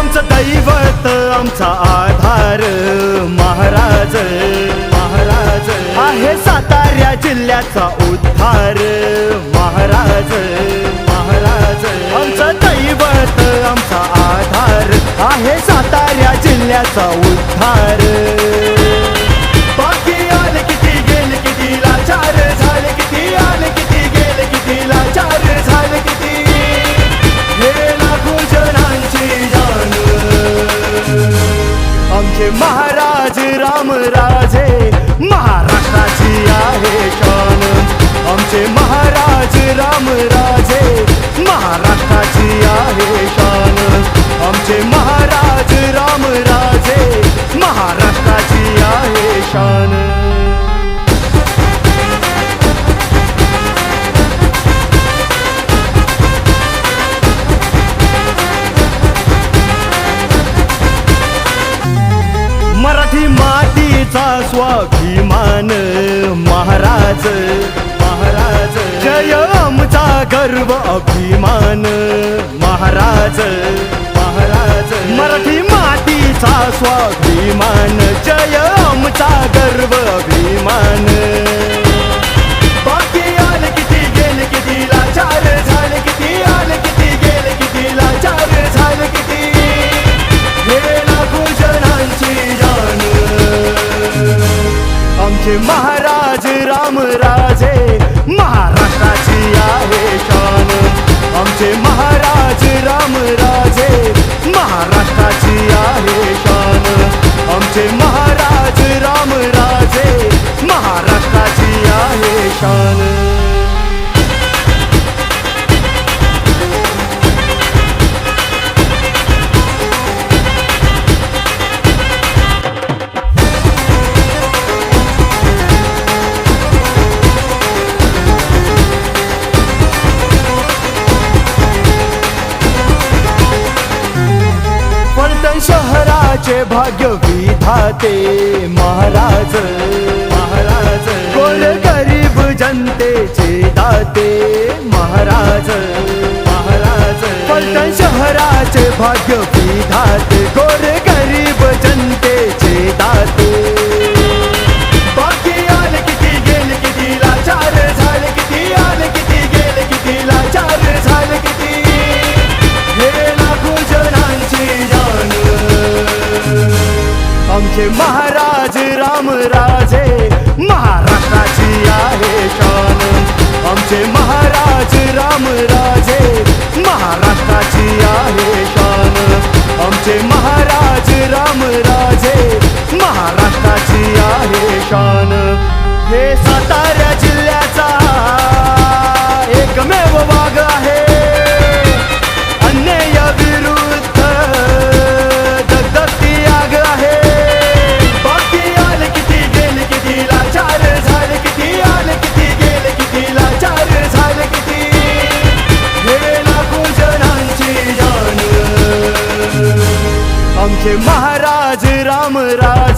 आमचं दैवत आमचा आधार महाराज महाराज आहे सातारा जिल्ह्याचा उद्धार महाराज महाराज आमचं दैवत आमचा आधार आहे सातारा जिल्ह्याचा उद्धार बाकी आले किती गेले किती लाचार झाले किती आले किती गेले किती लाचार झाले किती हे लाखो जणांची जान आमचे महाराज रामराजे महाराष्ट्राची आहे शान आमचे महाराज रामराजे महाराष्ट्राची आहे शान आमचे महाराज रामराजे महाराष्ट्राची आहे शान मराठी मातीचा स्वाभिमान महाराज महाराज जय आमचा गर्व अभिमान महाराज महाराज मराठी मातीचा स्वाभिमान जय आमचा गर्व अभिमान बाकी आले किती गेले किती लाचार झाले किती आले किती गेले किती लाचार झाले किती हे लाखो जणांची जान आमचे महाराज रामराजे महाराष्ट्राची आहे शान आमचे महाराज रामराजे महाराष्ट्राची आहे शान आमचे महाराज रामराजे महाराष्ट्राची आहे शान शहराचे भाग्य विधाते महाराज महाराज गोर गरीब जनतेचे दाते महाराज महाराज पलटण शहराचे भाग्य विधाते गोर गरीब जनतेचे दाते बाकी आले किती गेले किती लाचार झाले किती आले किती गेले किती लाचार झाले किती हे लाखो जणांची जान आमचे महाराज रामराजे महाराष्ट्राची आहे शान आमचे महाराज रामराजे महाराष्ट्राची आहे शान आमचे महाराज रामराजे महाराष्ट्राची आहे शान हे सातारा जिल्ह्याचा एकमेव वाघ आहे अन्याय विरुद्ध दगदगती आग आहे बाकी आले किती गेले किती लाचार झाले किती आले किती गेले किती लाचार झाले किती हे लाखो जणांची जान आमचे महाराज रामराज